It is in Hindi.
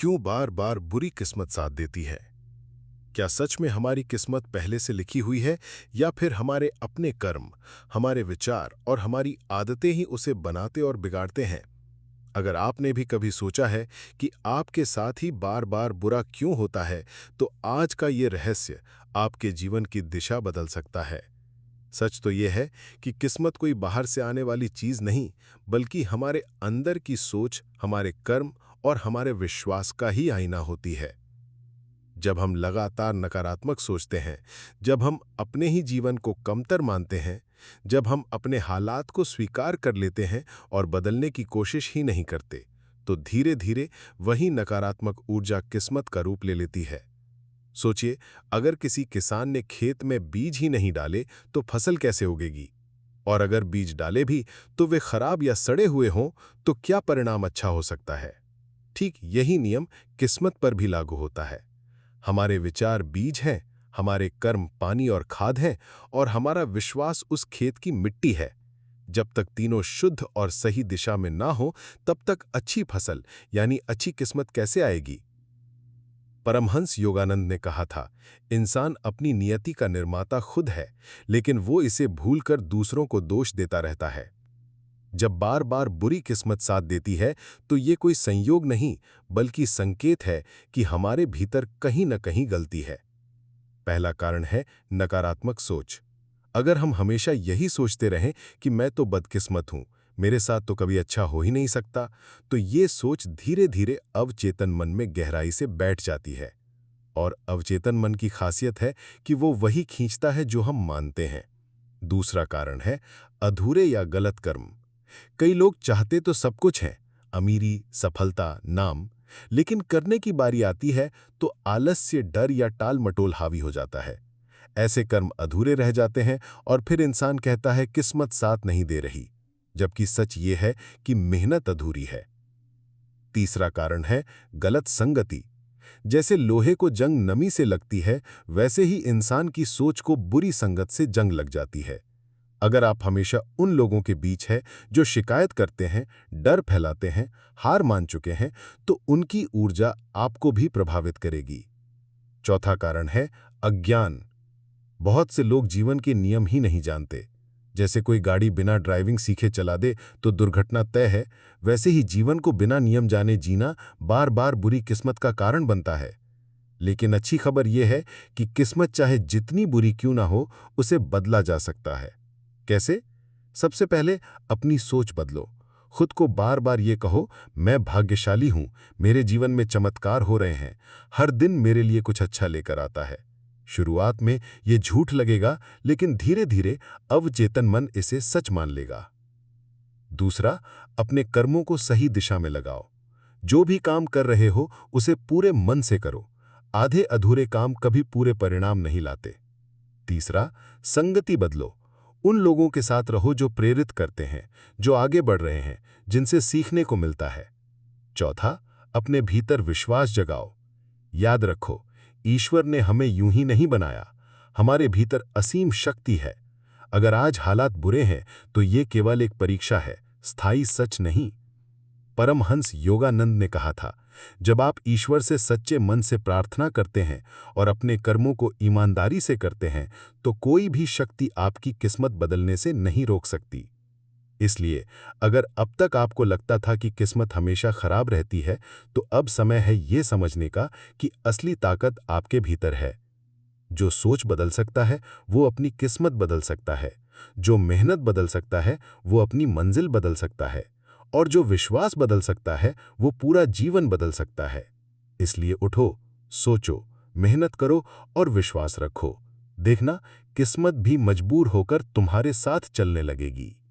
क्यों बार बार बुरी किस्मत साथ देती है? क्या सच में हमारी किस्मत पहले से लिखी हुई है या फिर हमारे अपने कर्म, हमारे विचार और हमारी आदतें ही उसे बनाते और बिगाड़ते हैं? अगर आपने भी कभी सोचा है कि आपके साथ ही बार बार बुरा क्यों होता है, तो आज का ये रहस्य आपके जीवन की दिशा बदल सकता है। सच तो यह है कि किस्मत कोई बाहर से आने वाली चीज नहीं, बल्कि हमारे अंदर की सोच, हमारे कर्म और हमारे विश्वास का ही आईना होती है। जब हम लगातार नकारात्मक सोचते हैं, जब हम अपने ही जीवन को कमतर मानते हैं, जब हम अपने हालात को स्वीकार कर लेते हैं और बदलने की कोशिश ही नहीं करते, तो धीरे धीरे वही नकारात्मक ऊर्जा किस्मत का रूप ले लेती है। सोचिए, अगर किसी किसान ने खेत में बीज ही नहीं डाले तो फसल कैसे उगेगी? और अगर बीज डाले भी तो वे खराब या सड़े हुए हों तो क्या परिणाम अच्छा हो सकता है? ठीक यही नियम किस्मत पर भी लागू होता है। हमारे विचार बीज हैं, हमारे कर्म पानी और खाद हैं, और हमारा विश्वास उस खेत की मिट्टी है। जब तक तीनों शुद्ध और सही दिशा में ना हो, तब तक अच्छी फसल यानी अच्छी किस्मत कैसे आएगी? परमहंस योगानंद ने कहा था, इंसान अपनी नियति का निर्माता खुद है, लेकिन वो इसे भूलकर दूसरों को दोष देता रहता है। जब बार बार बुरी किस्मत साथ देती है, तो ये कोई संयोग नहीं, बल्कि संकेत है कि हमारे भीतर कहीं न कहीं गलती है। पहला कारण है नकारात्मक सोच। अगर हम हमेशा यही सोचते रहें कि मैं तो बदकिस्मत हूं, मेरे साथ तो कभी अच्छा हो ही नहीं सकता, तो ये सोच धीरे धीरे अवचेतन मन में गहराई से बैठ जाती है। और अवचेतन मन की खासियत है कि वो वही खींचता है जो हम मानते हैं। दूसरा कारण है अधूरे या गलत कर्म। कई लोग चाहते तो सब कुछ है, अमीरी, सफलता, नाम, लेकिन करने की बारी आती है तो आलस्य, डर या टाल मटोल हावी हो जाता है। ऐसे कर्म अधूरे रह जाते हैं और फिर इंसान कहता है किस्मत साथ नहीं दे रही, जबकि सच ये है कि मेहनत अधूरी है। तीसरा कारण है गलत संगति। जैसे लोहे को जंग नमी से लगती है, वैसे ही इंसान की सोच को बुरी संगत से जंग लग जाती है। अगर आप हमेशा उन लोगों के बीच हैं जो शिकायत करते हैं, डर फैलाते हैं, हार मान चुके हैं, तो उनकी ऊर्जा आपको भी प्रभावित करेगी। चौथा कारण है अज्ञान। बहुत से लोग जीवन के नियम ही नहीं जानते। जैसे कोई गाड़ी बिना ड्राइविंग सीखे चला दे तो दुर्घटना तय है, वैसे ही जीवन को बिना नियम जाने जीना बार बार बुरी किस्मत का कारण बनता है। लेकिन अच्छी खबर यह है कि किस्मत चाहे जितनी बुरी क्यों ना हो, उसे बदला जा सकता है। कैसे? सबसे पहले अपनी सोच बदलो। खुद को बार बार ये कहो, मैं भाग्यशाली हूं, मेरे जीवन में चमत्कार हो रहे हैं, हर दिन मेरे लिए कुछ अच्छा लेकर आता है। शुरुआत में ये झूठ लगेगा, लेकिन धीरे धीरे अवचेतन मन इसे सच मान लेगा। दूसरा, अपने कर्मों को सही दिशा में लगाओ। जो भी काम कर रहे हो उसे पूरे मन से करो। आधे अधूरे काम कभी पूरे परिणाम नहीं लाते। तीसरा, संगति बदलो। उन लोगों के साथ रहो जो प्रेरित करते हैं, जो आगे बढ़ रहे हैं, जिनसे सीखने को मिलता है। चौथा, अपने भीतर विश्वास जगाओ। याद रखो, ईश्वर ने हमें यूं ही नहीं बनाया। हमारे भीतर असीम शक्ति है। अगर आज हालात बुरे हैं तो ये केवल एक परीक्षा है, स्थायी सच नहीं। परमहंस योगानंद ने कहा था, जब आप ईश्वर से सच्चे मन से प्रार्थना करते हैं और अपने कर्मों को ईमानदारी से करते हैं, तो कोई भी शक्ति आपकी किस्मत बदलने से नहीं रोक सकती। इसलिए अगर अब तक आपको लगता था कि किस्मत हमेशा खराब रहती है, तो अब समय है ये समझने का कि असली ताकत आपके भीतर है। जो सोच बदल सकता है वो अपनी किस्मत बदल सकता है। जो मेहनत बदल सकता है वो अपनी मंजिल बदल सकता है। और जो विश्वास बदल सकता है वो पूरा जीवन बदल सकता है। इसलिए उठो, सोचो, मेहनत करो और विश्वास रखो। देखना, किस्मत भी मजबूर होकर तुम्हारे साथ चलने लगेगी।